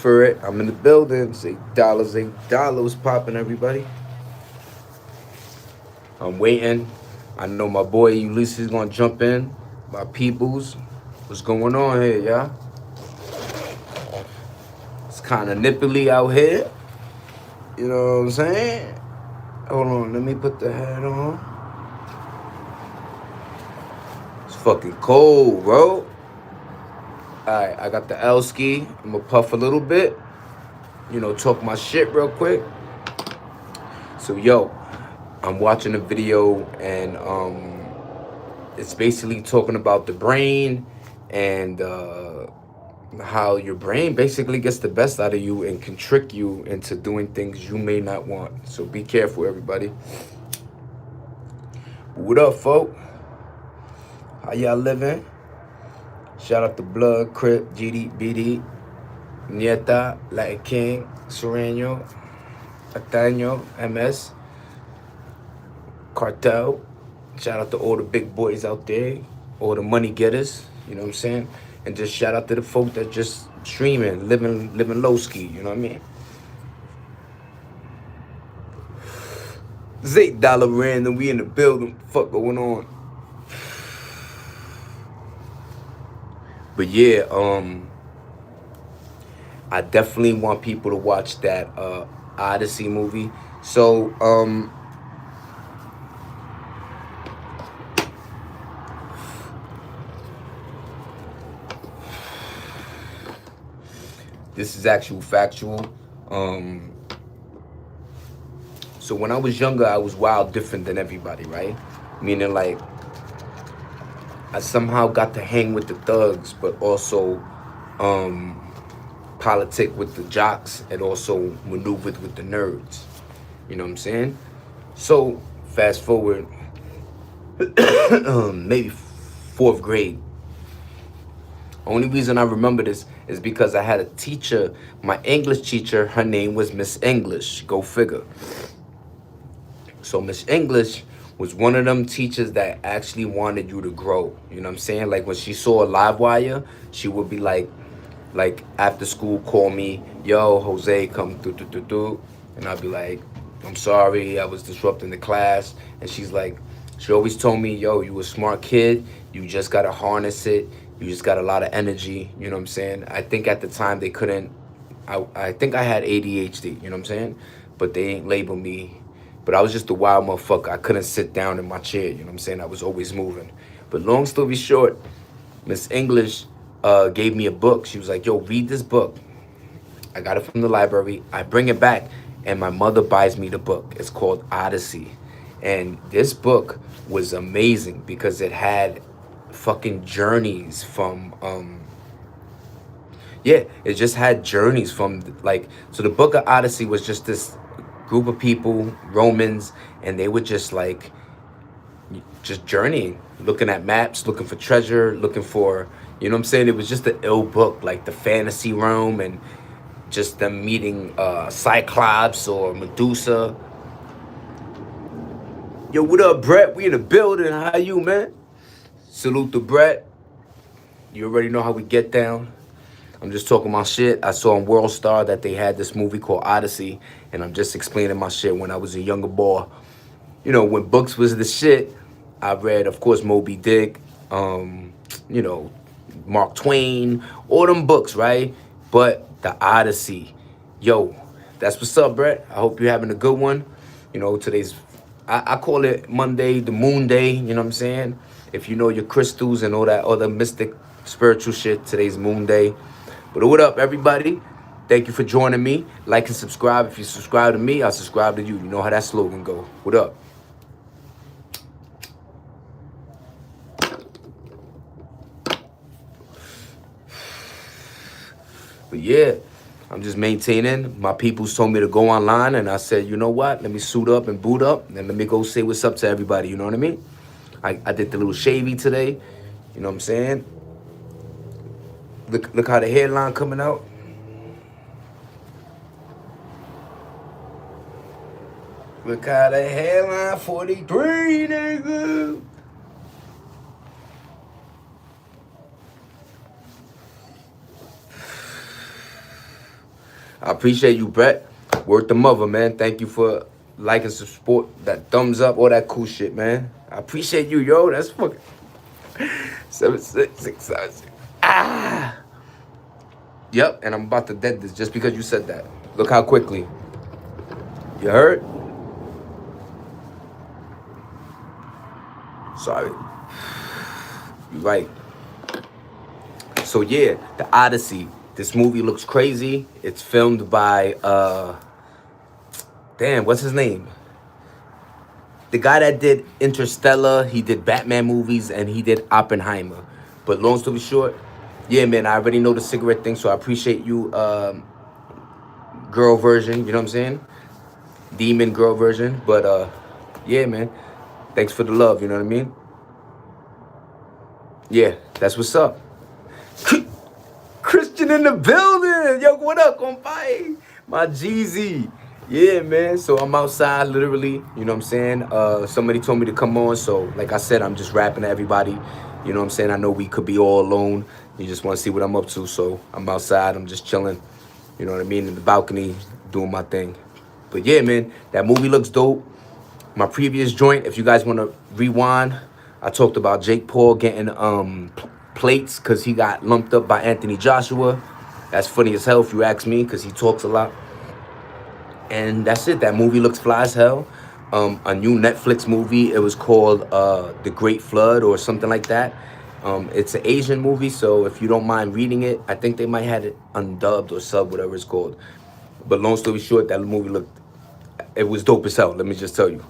for it. I'm in the building. $8, was popping, everybody. I'm waiting. I know my boy Ulysses gonna jump in. My peoples. What's going on here, y'all? It's kind of nipply out here. You know what I'm saying? Hold on, let me put the hat on. It's fucking cold, bro. Alright, I got the L ski. I'm gonna puff a little bit. Talk my shit real quick. So, yo, I'm watching a video and it's basically talking about the brain and how your brain basically gets the best out of you and can trick you into doing things you may not want. So be careful, everybody. What up, folk? How y'all living? Shout out to Blood, Crip, GD, BD, Nieta, Latin King, Sereno, Ataño, MS, Cartel. Shout out to all the big boys out there, all the money getters, you know what I'm saying? And just shout out to the folk that just streaming, living low ski, you know what I mean? $8 random, we in the building, fuck going on? But yeah, I definitely want people to watch that Odyssey movie. So, this is actual factual. So when I was younger, I was wild different than everybody, right? Meaning like I somehow got to hang with the thugs, but also politic with the jocks and also maneuvered with the nerds. You know what I'm saying? So fast forward, maybe fourth grade. Only reason I remember this is because I had a teacher, my English teacher, her name was Miss English. Go figure. So Miss English was one of them teachers that actually wanted you to grow. You know what I'm saying? Like when she saw a live wire, she would be like after school, call me, yo, Jose, come through. And I'd be like, I'm sorry, I was disrupting the class. And she always told me, yo, you a smart kid. You just got to harness it. You just got a lot of energy. You know what I'm saying? I think at the time they couldn't, I think I had ADHD, you know what I'm saying? But they ain't label me. But I was just a wild motherfucker. I couldn't sit down in my chair, you know what I'm saying? I was always moving. But long story short, Miss English gave me a book. She was like, yo, read this book. I got it from the library. I bring it back, and my mother buys me the book. It's called Odyssey. And this book was amazing because it had fucking journeys from, it just had journeys from, like, so the book of Odyssey was just this group of people, Romans, and they would just journeying, looking at maps, looking for treasure, looking for, you know what I'm saying? It was just an ill book, like the fantasy realm and just them meeting Cyclops or Medusa. Yo, what up, Brett? We in the building. How you, man? Salute to Brett. You already know how we get down. I'm just talking my shit. I saw on World Star that they had this movie called Odyssey, and I'm just explaining my shit when I was a younger boy. You know, when books was the shit, I read, of course, Moby Dick, you know, Mark Twain, all them books, right? But the Odyssey, yo, that's what's up, Brett. I hope you're having a good one. You know, today's, I call it Monday, the moon day, you know what I'm saying? If you know your crystals and all that other mystic, spiritual shit, today's moon day. But what up, everybody? Thank you for joining me. Like and subscribe. If you subscribe to me, I'll subscribe to you. You know how that slogan go. What up? But yeah, I'm just maintaining. My peoples told me to go online, and I said, you know what? Let me suit up and boot up, and let me go say what's up to everybody. You know what I mean? I did the little shavy today. You know what I'm saying? Look how the hairline coming out. Look how the hairline 43, nigga. I appreciate you, Brett. Word to mother, man. Thank you for liking, support, that thumbs up, all that cool shit, man. I appreciate you, yo. That's fucking 76676. Ah. Yep, and I'm about to dead this just because you said that. Look how quickly. You heard? Sorry. You right. So yeah, The Odyssey. This movie looks crazy. It's filmed by damn, what's his name? The guy that did Interstellar, he did Batman movies, and he did Oppenheimer. But long story short, yeah, man, I already know the cigarette thing, so I appreciate you, girl version, you know what I'm saying? Demon girl version. But yeah, man, thanks for the love, you know what I mean? Yeah, that's what's up. Christian in the building. Yo, what up, compadre? My Jeezy. Yeah, man. So I'm outside, literally. You know what I'm saying? Somebody told me to come on. So, like I said, I'm just rapping to everybody. You know what I'm saying? I know we could be all alone. You just want to see what I'm up to. So I'm outside. I'm just chilling. You know what I mean? In the balcony, doing my thing. But yeah, man, that movie looks dope. My previous joint, if you guys want to rewind, I talked about Jake Paul getting plates because he got lumped up by Anthony Joshua. That's funny as hell if you ask me, because he talks a lot. And that's it. That movie looks fly as hell. A new Netflix movie. It was called The Great Flood or something like that. It's an Asian movie, so if you don't mind reading it, I think they might have it undubbed or sub, whatever it's called. But long story short, that movie it was dope as hell. Let me just tell you.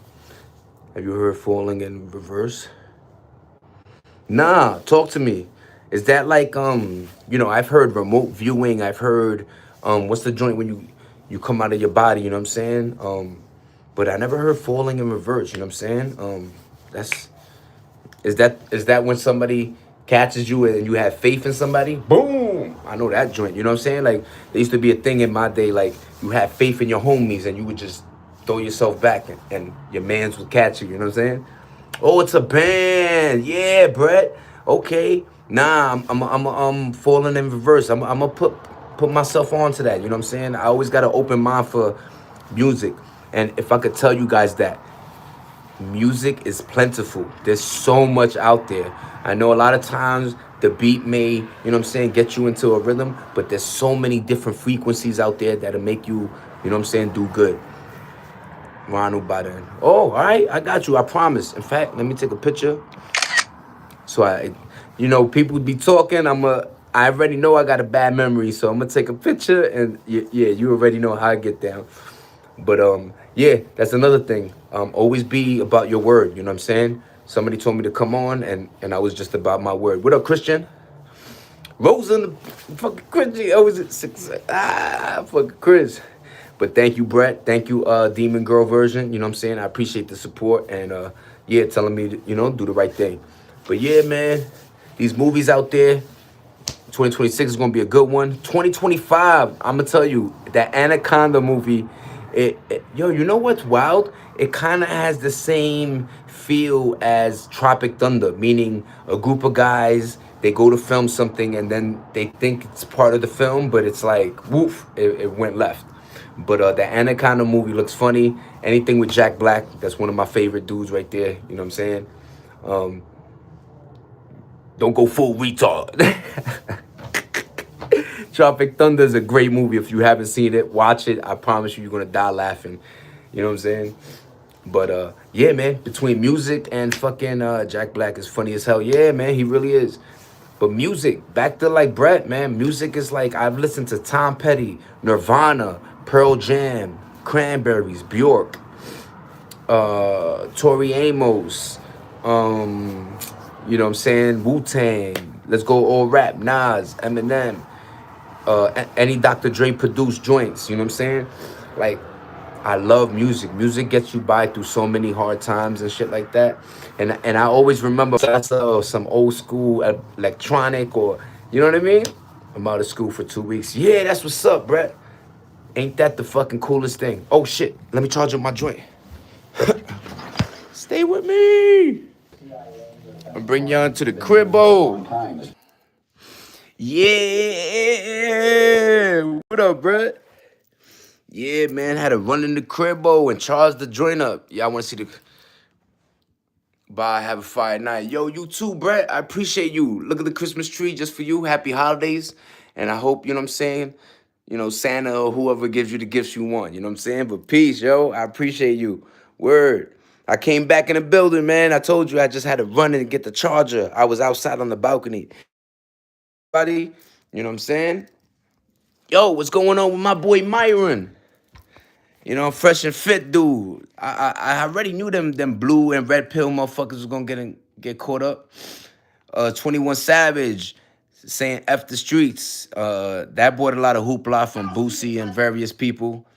Have you heard Falling in Reverse? Nah, talk to me. Is that like I've heard remote viewing, I've heard what's the joint when you come out of your body, you know what I'm saying? But I never heard Falling in Reverse, you know what I'm saying? That's is that when somebody catches you and you have faith in somebody? Boom! I know that joint, you know what I'm saying? Like there used to be a thing in my day, like you had faith in your homies and you would just throw yourself back and your mans would catch you, you know what I'm saying? Oh, it's a band. Yeah, Brett. Okay. Nah, I'm falling in reverse. I'm gonna put myself onto that. You know what I'm saying? I always got an open mind for music. And if I could tell you guys that music is plentiful. There's so much out there. I know a lot of times the beat may, you know what I'm saying, get you into a rhythm, but there's so many different frequencies out there that'll make you, you know what I'm saying, do good. Ronald Biden. Oh, all right, I got you. I promise. In fact, let me take a picture. So people be talking. I already know I got a bad memory, so I'm gonna take a picture, and yeah, you already know how I get down. But yeah, that's another thing. Always be about your word. You know what I'm saying? Somebody told me to come on, and I was just about my word. What up, Christian? Rose in the fucking Christian. Always at 6. Fucking Chris. But thank you, Brett. Thank you, Demon Girl version. You know what I'm saying? I appreciate the support and yeah, telling me to, do the right thing. But yeah, man, these movies out there, 2026 is gonna be a good one. 2025, I'm gonna tell you, that Anaconda movie, yo, you know what's wild? It kind of has the same feel as Tropic Thunder, meaning a group of guys, they go to film something and then they think it's part of the film, but it's like, woof, it went left. But the Anaconda movie looks funny. Anything with Jack Black, that's one of my favorite dudes right there. You know what I'm saying? Don't go full retard. Tropic Thunder is a great movie. If you haven't seen it, watch it. I promise you're going to die laughing. You know what I'm saying? But yeah, man, between music and fucking Jack Black is funny as hell. Yeah, man, he really is. But music, back to like Brett, man. Music is like, I've listened to Tom Petty, Nirvana, Pearl Jam, Cranberries, Bjork, Tori Amos, you know what I'm saying, Wu-Tang, let's go all rap, Nas, Eminem, any Dr. Dre produced joints, you know what I'm saying? Like, I love music. Music gets you by through so many hard times and shit like that. And I always remember salsa or some old school electronic or, you know what I mean? I'm out of school for 2 weeks. Yeah, that's what's up, Brett. Ain't that the fucking coolest thing? Oh, shit. Let me charge up my joint. Stay with me. I'll bring y'all into the cribbo. Yeah. What up, Brett? Yeah, man, had to run in the cribbo and charge the joint up. Y'all want to see the. Bye, have a fire night. Yo, you too, Brett. I appreciate you. Look at the Christmas tree just for you. Happy holidays. And I hope, you know what I'm saying, Santa or whoever gives you the gifts you want. You know what I'm saying? But peace, yo. I appreciate you. Word. I came back in the building, man. I told you I just had to run and get the charger. I was outside on the balcony. Buddy, you know what I'm saying? Yo, what's going on with my boy Myron? Fresh and fit dude. I already knew them blue and red pill motherfuckers was gonna get caught up. 21 Savage saying F the streets. That brought a lot of hoopla from Boosie and various people.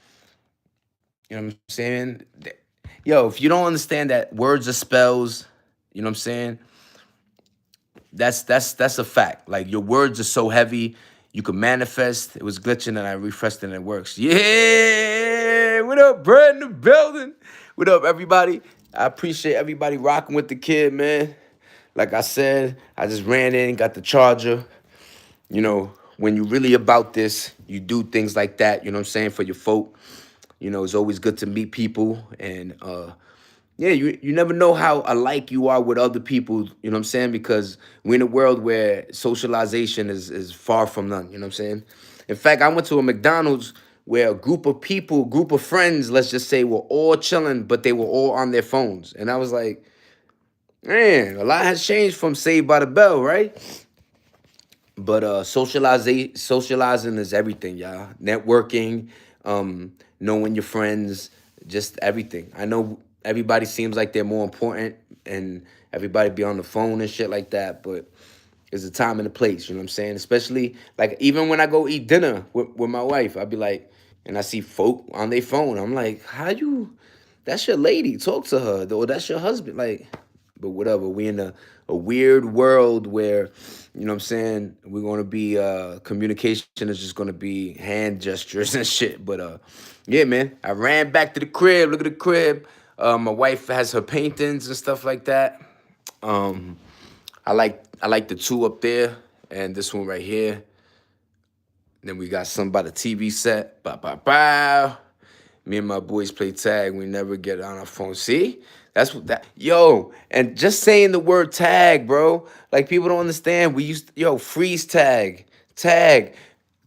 You know what I'm saying? Yo, if you don't understand that words are spells, you know what I'm saying? That's a fact. Like your words are so heavy, you can manifest. It was glitching and I refreshed it and it works. Yeah, what up, Brad in the building? What up, everybody? I appreciate everybody rocking with the kid, man. Like I said, I just ran in, got the charger. When you really about this, you do things like that. You know what I'm saying, for your folk. It's always good to meet people and yeah, you never know how alike you are with other people, you know what I'm saying? Because we're in a world where socialization is far from none, you know what I'm saying? In fact, I went to a McDonald's where a group of people, group of friends, let's just say, were all chilling, but they were all on their phones. And I was like, man, a lot has changed from Saved by the Bell, right? But socializing is everything, y'all. Networking, knowing your friends, just everything. I know everybody seems like they're more important and everybody be on the phone and shit like that, but there's a time and a place, you know what I'm saying? Especially like even when I go eat dinner with my wife, I'd be like, and I see folk on their phone. I'm like, how you that's your lady. Talk to her. Or that's your husband. Like, but whatever. We in a weird world where, you know what I'm saying, we're gonna be communication is just gonna be hand gestures and shit. But yeah, man. I ran back to the crib. Look at the crib. My wife has her paintings and stuff like that. Um, I like the two up there and this one right here. Then we got some by the TV set. Bow, bow, bow. Me and my boys play tag. We never get on our phone. See? That's what that. Yo, and just saying the word tag, bro. Like people don't understand. We freeze tag. Tag.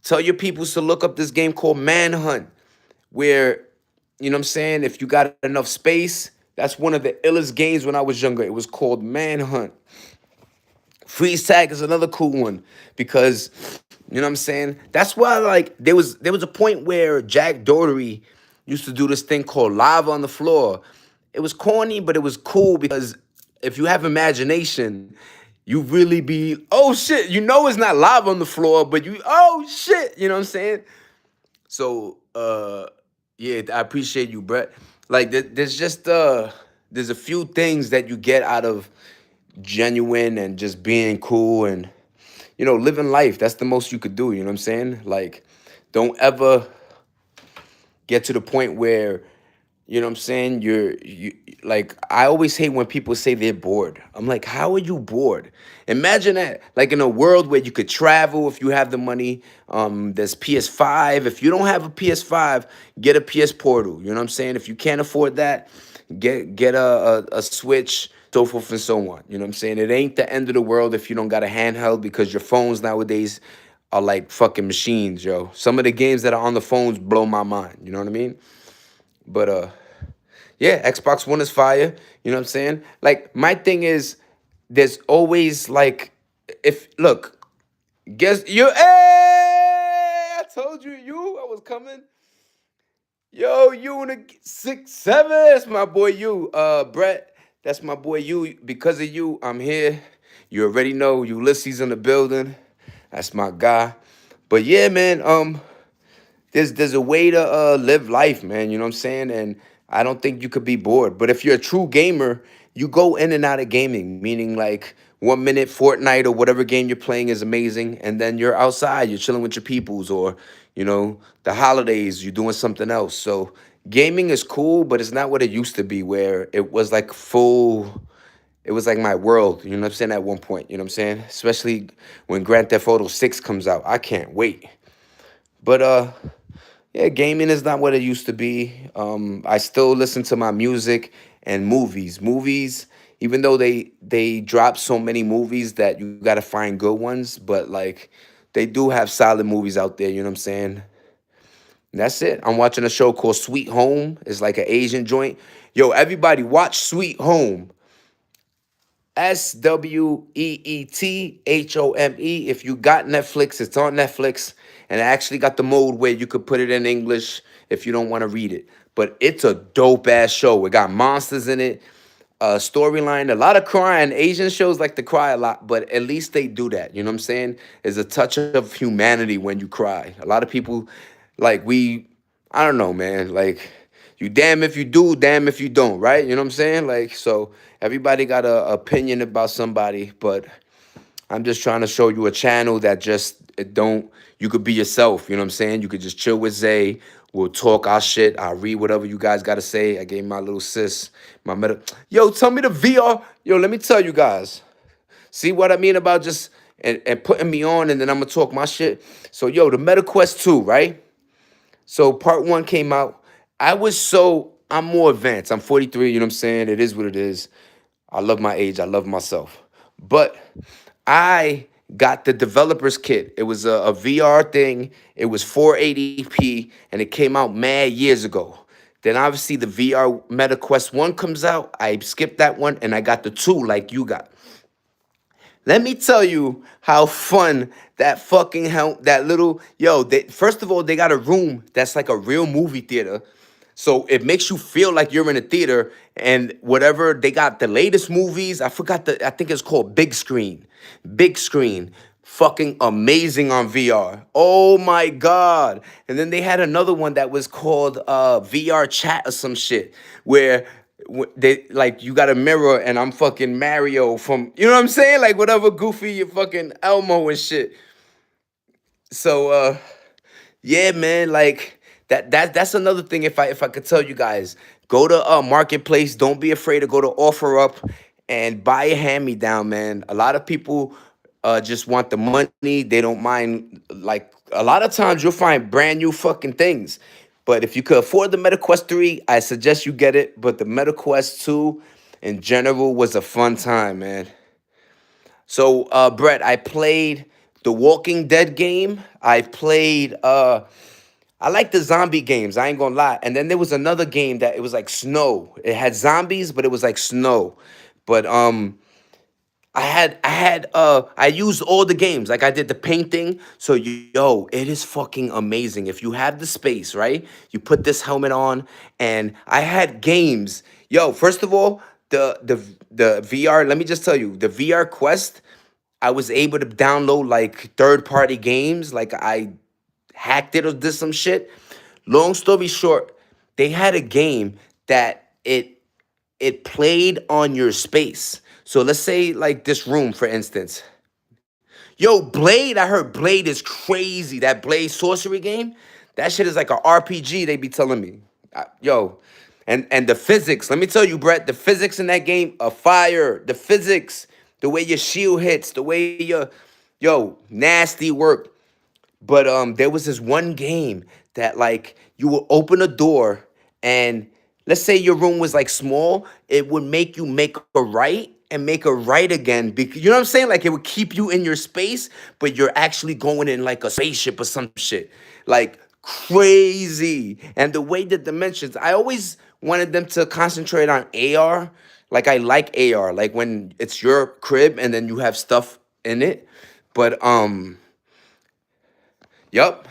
Tell your peoples to look up this game called Manhunt, where, you know what I'm saying, if you got enough space, that's one of the illest games when I was younger. It was called Manhunt. Freeze tag is another cool one because you know what I'm saying. That's why like there was a point where Jack Doherty used to do this thing called lava on the floor. It was corny, but it was cool because if you have imagination, you really be oh shit. It's not lava on the floor, but you oh shit. You know what I'm saying? So yeah, I appreciate you, Brett. Like there's a few things that you get out of genuine and just being cool and living life. That's the most you could do, you know what I'm saying? Like don't ever get to the point where you know what I'm saying you like I always hate when people say they're bored. I'm like, how are you bored? Imagine that, like in a world where you could travel if you have the money. There's PS5. If you don't have a PS5, get a PS Portal. You know what I'm saying? If you can't afford that, get a Switch, so forth and so on. You know what I'm saying? It ain't the end of the world if you don't got a handheld because your phones nowadays are like fucking machines, yo. Some of the games that are on the phones blow my mind. You know what I mean? But yeah, Xbox One is fire. You know what I'm saying? Like my thing is, there's always like, if look, guess you. Hey, I told you, I was coming. Yo, you in a 6'7". That's my boy you. Brett, that's my boy you. Because of you, I'm here. You already know Ulysses in the building. That's my guy. But yeah, man. There's a way to live life, man. You know what I'm saying? And I don't think you could be bored. But if you're a true gamer, you go in and out of gaming, meaning like 1 minute Fortnite or whatever game you're playing is amazing, and then you're outside, you're chilling with your peoples, or the holidays, you're doing something else. So gaming is cool, but it's not what it used to be, where it was like full. It was like my world, you know what I'm saying, at one point, you know what I'm saying? Especially when Grand Theft Auto 6 comes out. I can't wait. But Yeah, gaming is not what it used to be. I still listen to my music and movies. Movies, even though they drop so many movies that you gotta find good ones, but like they do have solid movies out there. You know what I'm saying? And that's it. I'm watching a show called Sweet Home. It's like an Asian joint. Yo, everybody, watch Sweet Home. SWEETHOME. If you got Netflix, it's on Netflix. And I actually got the mode where you could put it in English if you don't want to read it. But it's a dope ass show. It got monsters in it, storyline, a lot of crying. Asian shows like to cry a lot, but at least they do that. You know what I'm saying? There's a touch of humanity when you cry. A lot of people, like, I don't know, man. Like, you damn if you do, damn if you don't, right? You know what I'm saying? Like, so everybody got a opinion about somebody, but I'm just trying to show you a channel that just it don't. You could be yourself. You know what I'm saying? You could just chill with Zay. We'll talk our shit. I'll read whatever you guys gotta say. I gave my little sis my Yo, tell me the VR. Yo, let me tell you guys. See what I mean about just and putting me on, and then I'm gonna talk my shit. So, yo, the MetaQuest 2, right? So part one came out. I'm more advanced. I'm 43, you know what I'm saying? It is what it is. I love my age. I love myself. But I got the developer's kit. It was a VR thing. It was 480p and it came out mad years ago. Then obviously the VR MetaQuest 1 comes out. I skipped that one and I got the 2 like you got. Let me tell you how fun that fucking that little first of all, they got a room that's like a real movie theater. So it makes you feel like you're in a theater and whatever they got the latest movies. I think it's called Big Screen. Big Screen. Fucking amazing on VR. Oh my god. And then they had another one that was called VR chat or some shit where they like you got a mirror and I'm fucking Mario from you know what I'm saying? Like whatever goofy you fucking Elmo and shit. So yeah, man, like that's another thing if I could tell you guys, go to marketplace, don't be afraid to go to OfferUp and buy a hand-me-down, man. A lot of people just want the money. They don't mind like a lot of times you'll find brand new fucking things. But if you could afford the MetaQuest 3, I suggest you get it. But the MetaQuest 2 in general was a fun time, man. So, Brett, I played the Walking Dead game. I like the zombie games. I ain't gonna lie. And then there was another game that it was like snow. It had zombies, but it was like snow. But I used all the games. Like I did the painting. So yo, it is fucking amazing. If you have the space, right? You put this helmet on and I had games. Yo, first of all, the VR, let me just tell you, the VR Quest, I was able to download like third-party games. Like I hacked it or did some shit. Long story short, they had a game that it played on your space. So let's say like this room, for instance. Yo, Blade, I heard Blade is crazy. That Blade sorcery game, that shit is like a RPG, they be telling me. Yo, and the physics, let me tell you, Brett, the physics in that game are fire. The physics, the way your shield hits, the way nasty work. But there was this one game that like you would open a door and let's say your room was like small, it would make you make a right and make a right again. Because you know what I'm saying? Like it would keep you in your space, but you're actually going in like a spaceship or some shit. Like crazy. And the way the dimensions, I always wanted them to concentrate on AR. Like I like AR, like when it's your crib and then you have stuff in it. But yup.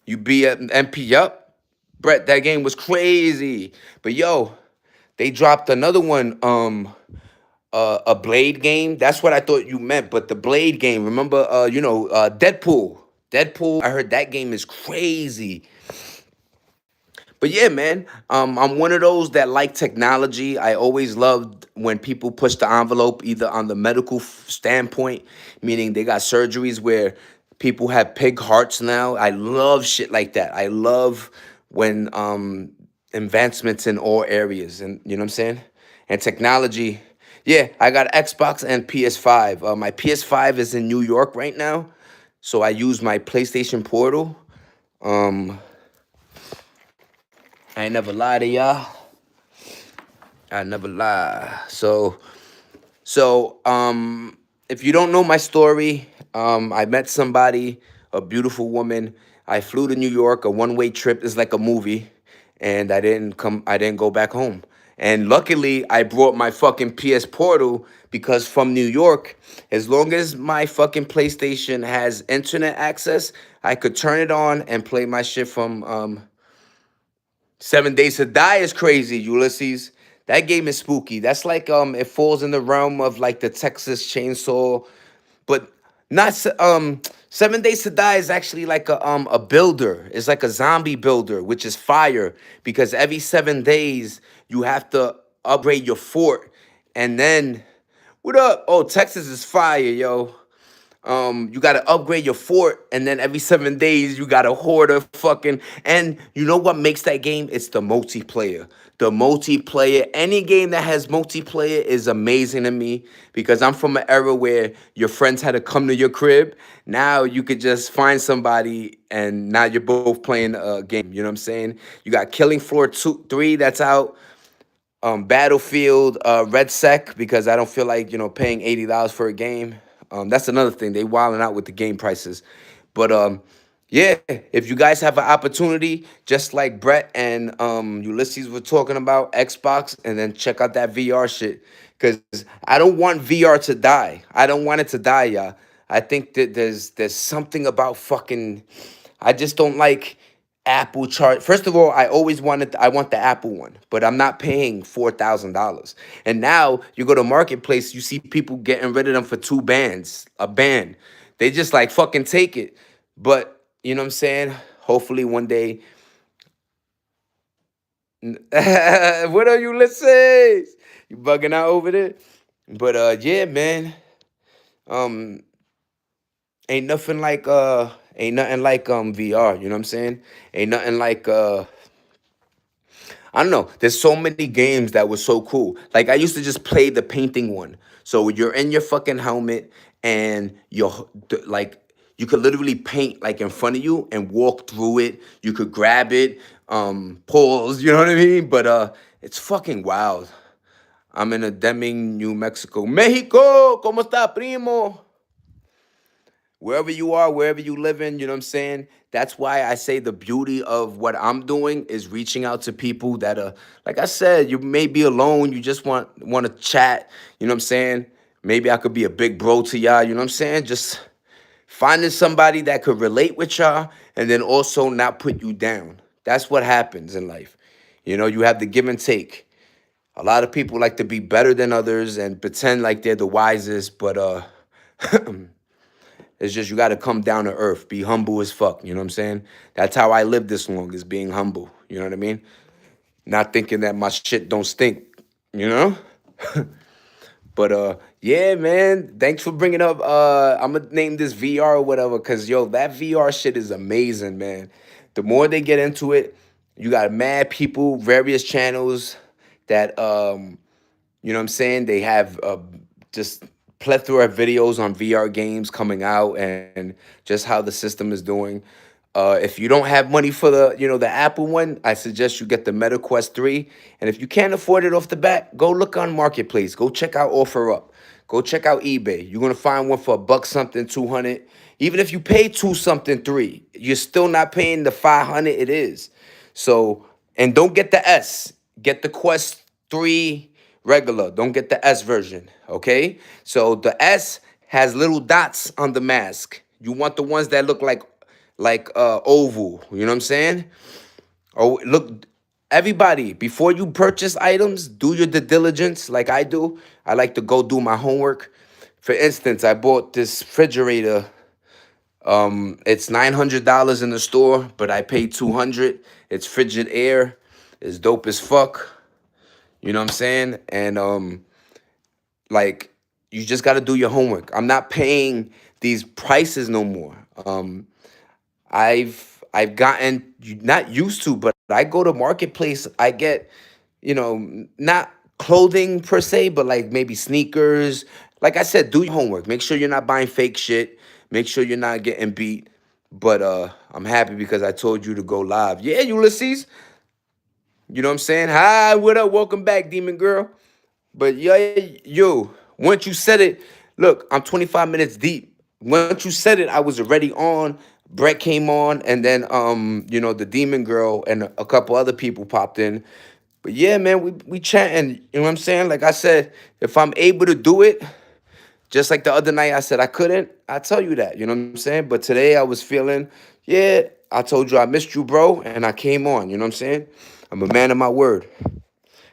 You be at MP. Yup. Brett, that game was crazy. But yo, they dropped another one, a Blade game. That's what I thought you meant. But the Blade game, remember, Deadpool. Deadpool. I heard that game is crazy. But yeah, man, I'm one of those that like technology. I always loved when people push the envelope, either on the medical standpoint, meaning they got surgeries where people have pig hearts now. I love shit like that. I love when advancements in all areas, and you know what I'm saying? And technology. Yeah, I got Xbox and PS5. My PS5 is in New York right now, so I use my PlayStation Portal. Um, I ain't never lie to y'all. I never lie. So, if you don't know my story, I met somebody, a beautiful woman. I flew to New York, a one-way trip. It's like a movie, and I didn't come. I didn't go back home. And luckily, I brought my fucking PS Portal because from New York, as long as my fucking PlayStation has internet access, I could turn it on and play my shit from 7 Days to Die is crazy, Ulysses. That game is spooky. That's like it falls in the realm of like the Texas Chainsaw, but not 7 Days to Die is actually like a builder. It's like a zombie builder, which is fire because every 7 days you have to upgrade your fort, and then what up? Oh, Texas is fire, yo. You gotta upgrade your fort, and then every 7 days you gotta hoard a fucking. And you know what makes that game? It's the multiplayer. The multiplayer. Any game that has multiplayer is amazing to me because I'm from an era where your friends had to come to your crib. Now you could just find somebody, and now you're both playing a game. You know what I'm saying? You got Killing Floor 2, 3 that's out. Battlefield, Red Sec because I don't feel like paying $80 for a game. That's another thing, they wilding out with the game prices. But yeah, if you guys have an opportunity, just like Brett and Ulysses were talking about Xbox, and then check out that VR shit because I don't want VR to die. I don't want it to die, y'all. I think that there's something about fucking. I just don't like Apple chart. First of all, I want the Apple one, but I'm not paying $4,000. And now you go to marketplace, you see people getting rid of them for a band. They just like fucking take it. But you know what I'm saying? Hopefully one day. What are you listening? You bugging out over there? But yeah, man. Um ain't nothing like VR, you know what I'm saying? Ain't nothing like I don't know. There's so many games that were so cool. Like I used to just play the painting one. So you're in your fucking helmet and like you could literally paint like in front of you and walk through it. You could grab it, pause, you know what I mean? But it's fucking wild. I'm in a Deming, New Mexico. Mexico, ¿cómo está, primo? Wherever you are, wherever you live in, you know what I'm saying? That's why I say the beauty of what I'm doing is reaching out to people that are, like I said, you may be alone, you just want to chat, you know what I'm saying? Maybe I could be a big bro to y'all, you know what I'm saying? Just finding somebody that could relate with y'all and then also not put you down. That's what happens in life. You have the give and take. A lot of people like to be better than others and pretend like they're the wisest, but it's just you got to come down to earth, be humble as fuck. You know what I'm saying? That's how I live this long, is being humble. You know what I mean? Not thinking that my shit don't stink. You know? But yeah, man. Thanks for bringing up. I'm gonna name this VR or whatever, cause yo, that VR shit is amazing, man. The more they get into it, you got mad people, various channels that you know what I'm saying? They have just plethora of videos on VR games coming out and just how the system is doing. If you don't have money for the Apple one, I suggest you get the Meta Quest 3. And if you can't afford it off the bat, go look on Marketplace. Go check out OfferUp. Go check out eBay. You're gonna find one for a buck something, 200. Even if you pay two something, three, you're still not paying the 500 it is. So, and don't get the S. Get the Quest 3 regular. Don't get the S version. Okay? So the S has little dots on the mask. You want the ones that look like oval. You know what I'm saying? Oh, look, everybody, before you purchase items, do your due diligence like I do. I like to go do my homework. For instance, I bought this refrigerator. It's $900 in the store, but I paid 200. It's frigid air. It's dope as fuck. You know what I'm saying? And like you just got to do your homework. I'm not paying these prices no more. I've gotten not used to, but I go to marketplace. I get, not clothing per se, but like maybe sneakers. Like I said, do your homework. Make sure you're not buying fake shit. Make sure you're not getting beat. But I'm happy because I told you to go live. Yeah, Ulysses. You know what I'm saying? Hi, what up? Welcome back, demon girl. But yo, once you said it, look, I'm 25 minutes deep. Once you said it, I was already on. Brett came on, and then the demon girl and a couple other people popped in. But yeah, man, we chatting. You know what I'm saying? Like I said, if I'm able to do it, just like the other night I said I couldn't, I tell you that. You know what I'm saying? But today I was feeling, yeah, I told you I missed you, bro, and I came on. You know what I'm saying? I'm a man of my word.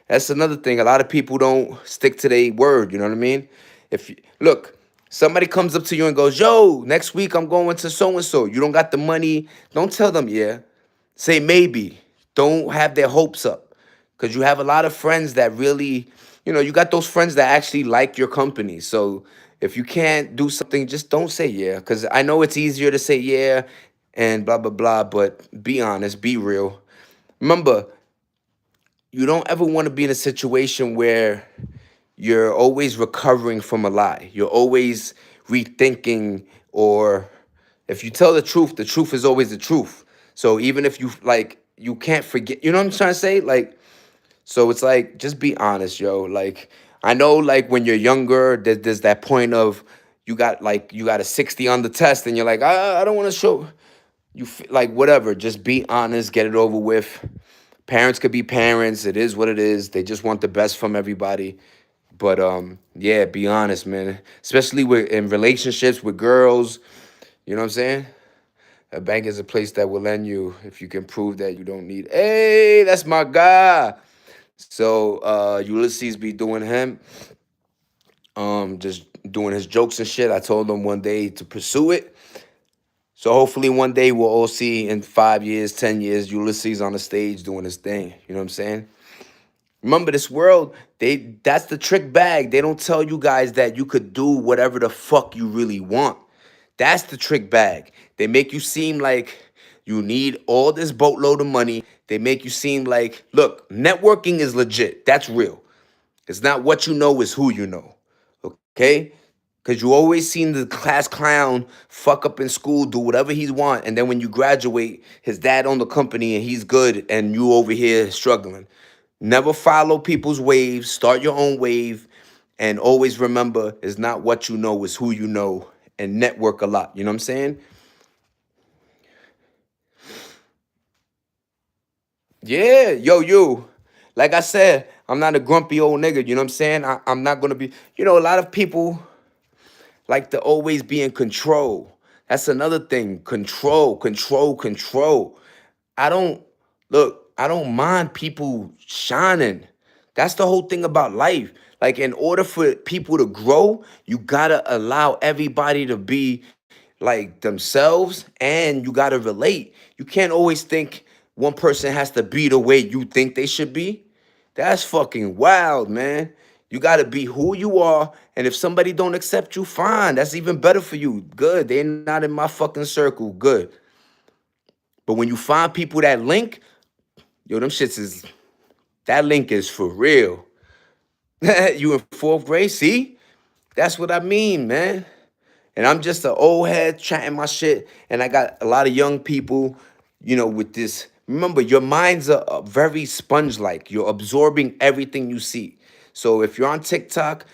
That's another thing. A lot of people don't stick to their word. You know what I mean? If you, look, somebody comes up to you and goes, "Yo, next week I'm going to so and so." You don't got the money. Don't tell them yeah. Say maybe. Don't have their hopes up, because you have a lot of friends that really, you got those friends that actually like your company. So if you can't do something, just don't say yeah. Because I know it's easier to say yeah and blah blah blah, but be honest, be real. Remember, you don't ever want to be in a situation where you're always recovering from a lie. You're always rethinking, or if you tell the truth is always the truth. So even if you like, you can't forget. You know what I'm trying to say? Like, so it's like, just be honest, yo. Like, I know, like when you're younger, there's that point of you got a 60 on the test, and you're like, I don't want to show like whatever. Just be honest, get it over with. Parents could be parents. It is what it is. They just want the best from everybody. But yeah, be honest, man. Especially with in relationships with girls. You know what I'm saying? A bank is a place that will lend you if you can prove that you don't need. Hey, that's my guy. So Ulysses be doing him, just doing his jokes and shit. I told him one day to pursue it. So hopefully one day we'll all see in 5 years, 10 years, Ulysses on the stage doing his thing. You know what I'm saying? Remember, this world, that's the trick bag. They don't tell you guys that you could do whatever the fuck you really want. That's the trick bag. They make you seem like you need all this boatload of money. They make you seem like, look, networking is legit. That's real. It's not what you know, it's who you know. Okay? Because you always seen the class clown fuck up in school, do whatever he want, and then when you graduate, his dad owned the company and he's good, and you over here struggling. Never follow people's waves. Start your own wave, and always remember, it's not what you know, it's who you know, and network a lot. You know what I'm saying? Yeah, yo, you. Like I said, I'm not a grumpy old nigga. You know what I'm saying? I'm not gonna be. A lot of people like to always be in control. That's another thing. Control, control, control. I don't I don't mind people shining. That's the whole thing about life. Like, in order for people to grow, you gotta allow everybody to be like themselves, and you gotta relate. You can't always think one person has to be the way you think they should be. That's fucking wild, man. You gotta be who you are, and if somebody don't accept you, fine. That's even better for you. Good. They're not in my fucking circle. Good. But when you find people that link, yo, them shits is that link is for real. You in fourth grade? See? That's what I mean, man. And I'm just an old head chatting my shit. And I got a lot of young people, with this. Remember, your minds are very sponge like. You're absorbing everything you see. So if you're on TikTok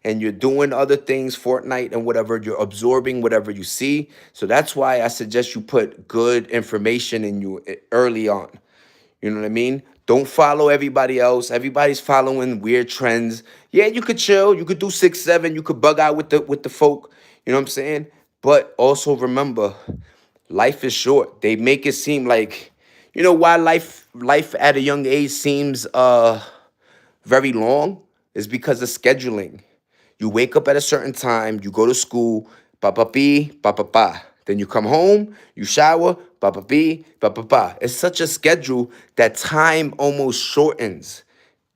and you're doing other things, Fortnite and whatever, you're absorbing whatever you see. So that's why I suggest you put good information in you early on. You know what I mean? Don't follow everybody else. Everybody's following weird trends. Yeah, you could chill. You could do 6, 7. You could bug out with the folk. You know what I'm saying? But also remember, life is short. They make it seem like, why life at a young age seems very long is because of scheduling. You wake up at a certain time, you go to school, pa pa pi, pa pa pa. Then you come home, you shower, pa pa pi, pa pa pa. It's such a schedule that time almost shortens.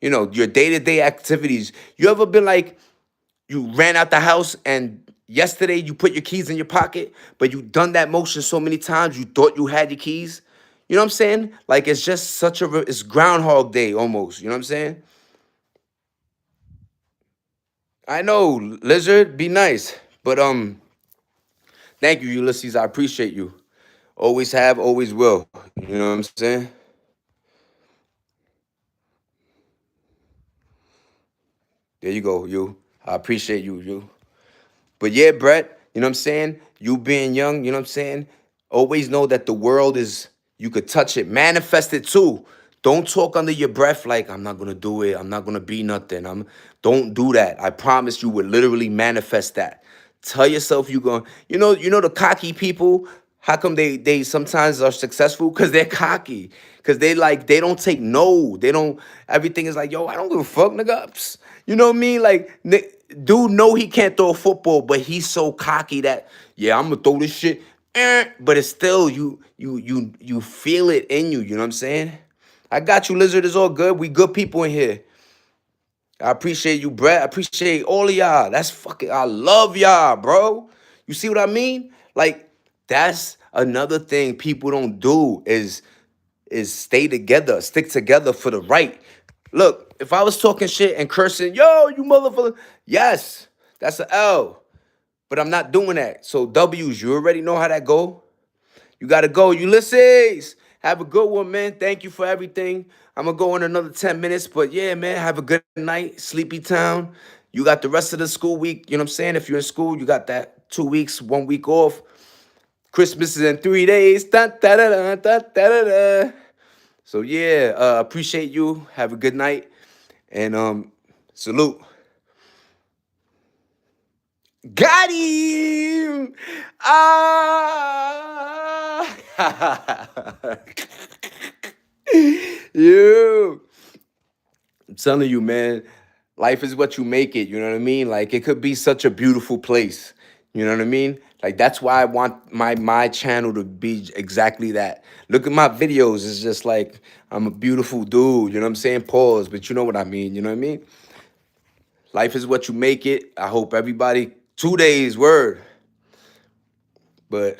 Your day-to-day activities. You ever been like, you ran out the house and yesterday you put your keys in your pocket, but you done that motion so many times you thought you had your keys? You know what I'm saying? Like, it's just it's Groundhog Day almost. You know what I'm saying? I know, Lizard, be nice. But thank you, Ulysses. I appreciate you. Always have, always will. You know what I'm saying? There you go, you. I appreciate you, you. But yeah, Brett, you know what I'm saying? You being young, you know what I'm saying? Always know that the world is, you could touch it, manifest it too. Don't talk under your breath like, I'm not gonna do it, I'm not gonna be nothing. Don't do that. I promise you would literally manifest that. Tell yourself you going, you know the cocky people, how come they sometimes are successful? Because they're cocky. Because they don't take no. They don't, everything is like, yo, I don't give a fuck, nigga. Psst. You know what I mean? Like, dude know he can't throw a football, but he's so cocky that, yeah, I'm gonna throw this shit. But it's still, you feel it in you, you know what I'm saying? I got you, Lizard. It's all good. We good people in here. I appreciate you, Brett. I appreciate all of y'all. That's fucking, I love y'all, bro. You see what I mean? Like, that's another thing people don't do is stay together, stick together for the right. Look, if I was talking shit and cursing, yo, you motherfucker, yes, that's an L. But I'm not doing that. So W's, you already know how that go. You gotta go. Ulysses, have a good one, man. Thank you for everything. I'm gonna go in another 10 minutes. But yeah, man, have a good night. Sleepy Town. You got the rest of the school week. You know what I'm saying? If you're in school, you got that 2 weeks, 1 week off. Christmas is in 3 days. Da, da, da, da, da, da, da. So yeah, appreciate you. Have a good night. And salute. Got him! Ah! You. I'm telling you, man, life is what you make it. You know what I mean? Like, it could be such a beautiful place. You know what I mean? Like, that's why I want my channel to be exactly that. Look at my videos. It's just like I'm a beautiful dude. You know what I'm saying? Pause, but you know what I mean. You know what I mean? Life is what you make it. I hope everybody 2 days word, but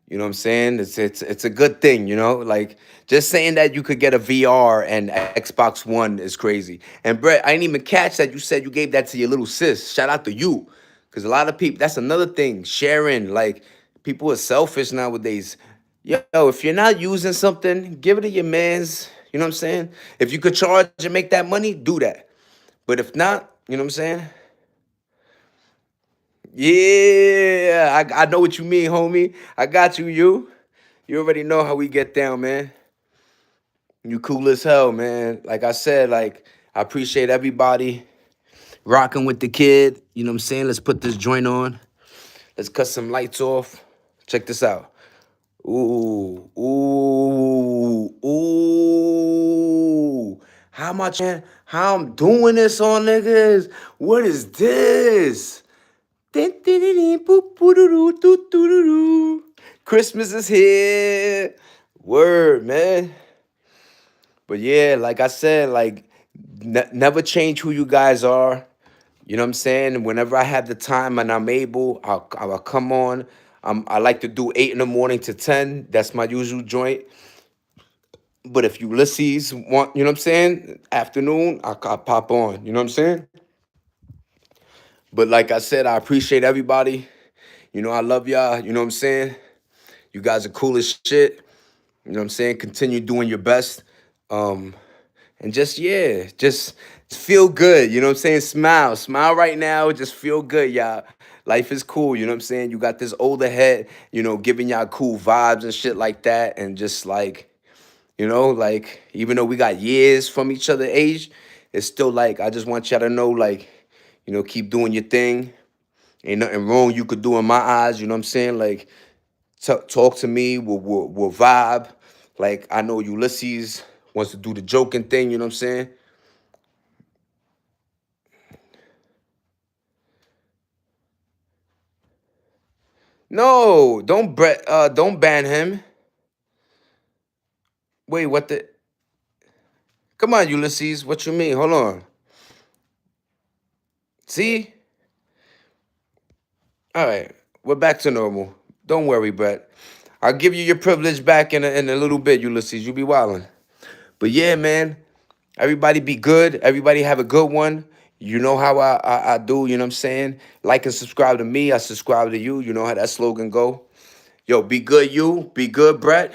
you know what I'm saying? It's a good thing, you know? Like, just saying that you could get a VR and Xbox One is crazy. And Brett, I didn't even catch that you said you gave that to your little sis. Shout out to you. Because a lot of people, that's another thing, sharing. Like, people are selfish nowadays. Yo, if you're not using something, give it to your mans. You know what I'm saying? If you could charge and make that money, do that. But if not, you know what I'm saying? Yeah, I know what you mean, homie. I got you, you. You already know how we get down, man. You cool as hell, man. Like I said, like, I appreciate everybody rocking with the kid. You know what I'm saying? Let's put this joint on. Let's cut some lights off. Check this out. Ooh, ooh, ooh. How much, man? How I'm doing this on niggas? What is this? Christmas is here. Word, man. But yeah, like I said, like, never change who you guys are. You know what I'm saying? Whenever I have the time and I'm able, I'll come on. I like to do 8 in the morning to 10. That's my usual joint. But if Ulysses want, you know what I'm saying? Afternoon, I'll pop on. You know what I'm saying? But like I said, I appreciate everybody. You know, I love y'all. You know what I'm saying? You guys are cool as shit. You know what I'm saying? Continue doing your best. Um, and just, yeah, just feel good. You know what I'm saying? Smile. Smile right now. Just feel good, y'all. Life is cool. You know what I'm saying? You got this older head, you know, giving y'all cool vibes and shit like that. And just like, you know, like, even though we got years from each other age, it's still like, I just want y'all to know, like, you know, keep doing your thing. Ain't nothing wrong you could do in my eyes. You know what I'm saying? Like, talk to me. We'll vibe. Like, I know Ulysses wants to do the joking thing. You know what I'm saying? No, don't ban him. Wait, what the? Come on, Ulysses. What you mean? Hold on. See? All right, we're back to normal. Don't worry, Brett. I'll give you your privilege back in a little bit, Ulysses. You be wildin'. But yeah, man. Everybody be good. Everybody have a good one. You know how I do, you know what I'm saying? Like and subscribe to me. I subscribe to you. You know how that slogan go. Yo, be good, you. Be good, Brett.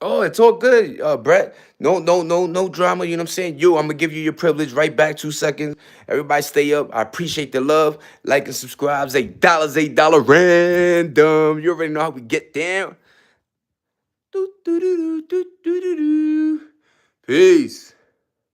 Oh, it's all good, Brett. No drama. You know what I'm saying? I'm gonna give you your privilege right back. 2 seconds. Everybody, stay up. I appreciate the love. Like and subscribe. $8, random. You already know how we get down. Do, do, do, do, do, do, do, do. Peace.